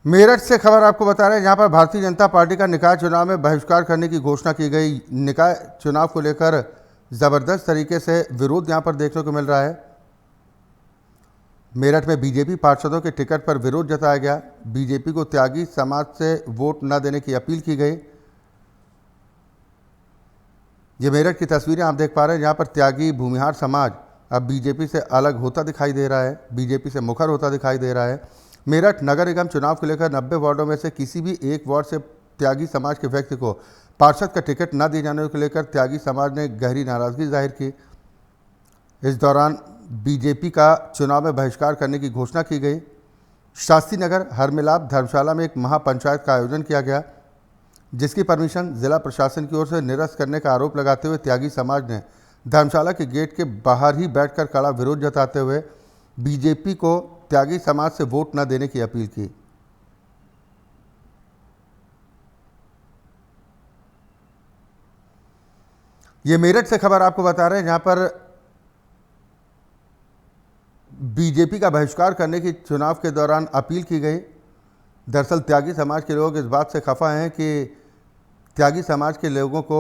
मेरठ से खबर आपको बता रहे हैं, जहां पर भारतीय जनता पार्टी का निकाय चुनाव में बहिष्कार करने की घोषणा की गई। निकाय चुनाव को लेकर जबरदस्त तरीके से विरोध यहां पर देखने को मिल रहा है। मेरठ में बीजेपी पार्षदों के टिकट पर विरोध जताया गया। बीजेपी को त्यागी समाज से वोट न देने की अपील की गई। ये मेरठ की तस्वीरें आप देख पा रहे हैं, जहां पर त्यागी भूमिहार समाज अब बीजेपी से अलग होता दिखाई दे रहा है, बीजेपी से मुखर होता दिखाई दे रहा है। मेरठ नगर निगम चुनाव को लेकर 90 वार्डों में से किसी भी एक वार्ड से त्यागी समाज के व्यक्ति को पार्षद का टिकट न दिए जाने को लेकर त्यागी समाज ने गहरी नाराजगी जाहिर की। इस दौरान बीजेपी का चुनाव में बहिष्कार करने की घोषणा की गई। शास्त्री नगर हरमिलाप धर्मशाला में एक महापंचायत का आयोजन किया गया, जिसकी परमिशन जिला प्रशासन की ओर से निरस्त करने का आरोप लगाते हुए त्यागी समाज ने धर्मशाला के गेट के बाहर ही बैठकर कड़ा विरोध जताते हुए बीजेपी को त्यागी समाज से वोट न देने की अपील की। ये मेरठ से खबर आपको बता रहे हैं, जहां पर बीजेपी का बहिष्कार करने की चुनाव के दौरान अपील की गई। दरअसल त्यागी समाज के लोग इस बात से खफा हैं कि त्यागी समाज के लोगों को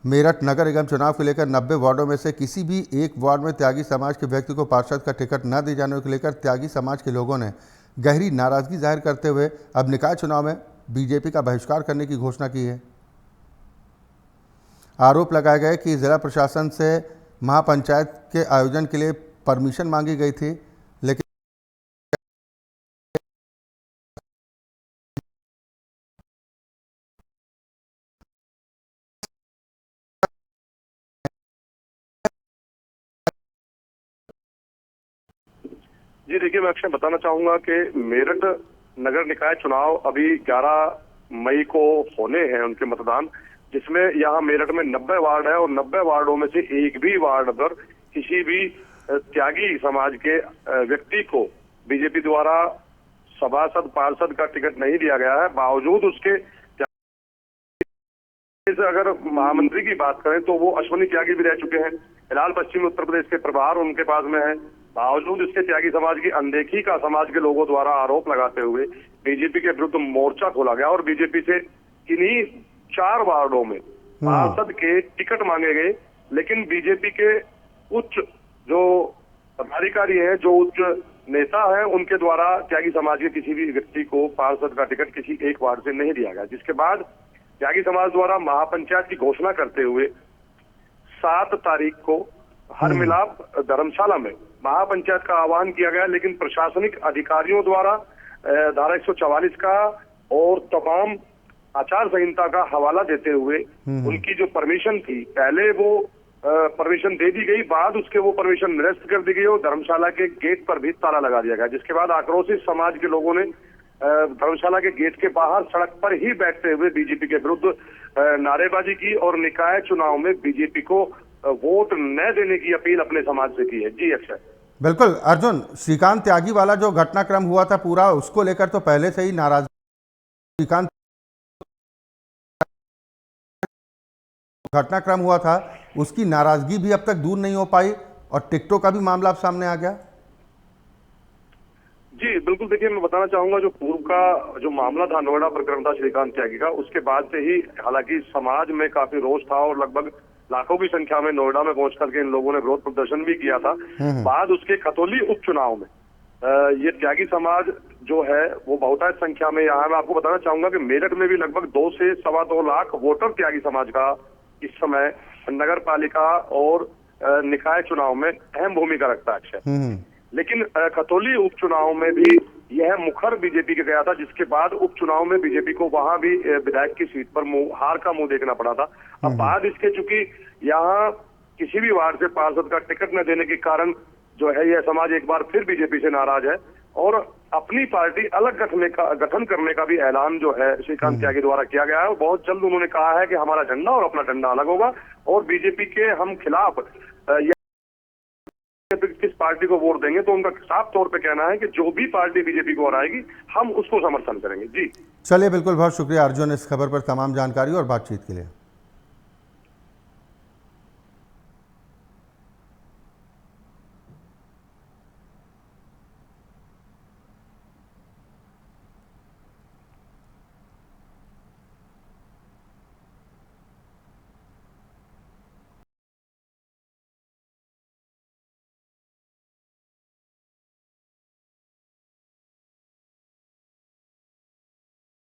मेरठ नगर निगम चुनाव को लेकर 90 वार्डों में से किसी भी एक वार्ड में त्यागी समाज के व्यक्ति को पार्षद का टिकट न दिए जाने को लेकर त्यागी समाज के लोगों ने गहरी नाराजगी जाहिर करते हुए अब निकाय चुनाव में बीजेपी का बहिष्कार करने की घोषणा की है। आरोप लगाया गया कि जिला प्रशासन से महापंचायत के आयोजन के लिए परमिशन मांगी गई थी, लेकिन जी देखिए, मैं अक्षय बताना चाहूंगा कि मेरठ नगर निकाय चुनाव अभी 11 मई को होने हैं उनके मतदान, जिसमें यहाँ मेरठ में 90 वार्ड है और 90 वार्डों में से एक भी वार्ड पर किसी भी त्यागी समाज के व्यक्ति को बीजेपी द्वारा सभासद पार्षद का टिकट नहीं दिया गया है। बावजूद उसके अगर महामंत्री की बात करें तो वो अश्वनी त्यागी भी रह चुके हैं। फिलहाल पश्चिमी उत्तर प्रदेश के प्रभार उनके पास में है। बावजूद इसके त्यागी समाज की अनदेखी का समाज के लोगों द्वारा आरोप लगाते हुए बीजेपी के विरुद्ध मोर्चा खोला गया और बीजेपी से किन्हीं 4 वार्डों में पार्षद के टिकट मांगे गए, लेकिन बीजेपी के उच्च जो पदाधिकारी हैं, जो उच्च नेता हैं, उनके द्वारा त्यागी समाज के किसी भी व्यक्ति को पार्षद का टिकट किसी एक वार्ड से नहीं दिया गया। जिसके बाद त्यागी समाज द्वारा महापंचायत की घोषणा करते हुए 7 तारीख को हर मिलाप धर्मशाला में महापंचायत का आह्वान किया गया, लेकिन प्रशासनिक अधिकारियों द्वारा धारा 144 का और तमाम आचार संहिता का हवाला देते हुए उनकी जो परमिशन थी, पहले वो परमिशन दे दी गई, बाद उसके वो परमिशन निरस्त कर दी गई और धर्मशाला के गेट पर भी ताला लगा दिया गया। जिसके बाद आक्रोशित समाज के लोगों ने धर्मशाला के गेट के बाहर सड़क पर ही बैठते हुए बीजेपी के विरुद्ध नारेबाजी की और निकाय चुनाव में बीजेपी को वोट न देने की अपील अपने समाज से की है। जी अक्षय। बिल्कुल अर्जुन, श्रीकांत त्यागी वाला जो घटनाक्रम हुआ था पूरा, उसको लेकर तो पहले से ही नाराज श्रीकांत घटनाक्रम हुआ था, उसकी नाराजगी भी अब तक दूर नहीं हो पाई और टिकटों का भी मामला अब सामने आ गया। जी बिल्कुल, देखिए मैं बताना चाहूंगा, जो पूर्व का जो मामला था, नोएडा प्रकरण था श्रीकांत त्यागी का, उसके बाद से ही हालांकि समाज में काफी रोष था और लगभग लाखों की संख्या में नोएडा में पहुंच करके इन लोगों ने विरोध प्रदर्शन भी किया था। बाद उसके खतौली उपचुनाव में ये त्यागी समाज जो है वो बहुतायत संख्या में यहाँ। मैं आपको बताना चाहूंगा कि मेरठ में भी लगभग 2 से 2.25 लाख वोटर त्यागी समाज का इस समय नगर पालिका और निकाय चुनाव में अहम भूमिका रखता है अक्षय। लेकिन खतौली उपचुनाव में भी यह मुखर बीजेपी के गया था, जिसके बाद उपचुनाव में बीजेपी को वहां भी विधायक की सीट पर हार का मुंह देखना पड़ा था। अब बाद इसके चूंकि यहाँ किसी भी वार्ड से पार्षद का टिकट न देने के कारण जो है यह समाज एक बार फिर बीजेपी से नाराज है और अपनी पार्टी अलग गठन करने का भी ऐलान जो है श्रीकांत त्यागी द्वारा किया गया है। बहुत जल्द उन्होंने कहा है कि हमारा झंडा और अपना झंडा अलग होगा और बीजेपी के हम खिलाफ किस पार्टी को वोट देंगे तो उनका साफ तौर पे कहना है कि जो भी पार्टी बीजेपी को हराएगी हम उसको समर्थन करेंगे। जी चलिए, बिल्कुल, बहुत शुक्रिया अर्जुन इस खबर पर तमाम जानकारी और बातचीत के लिए।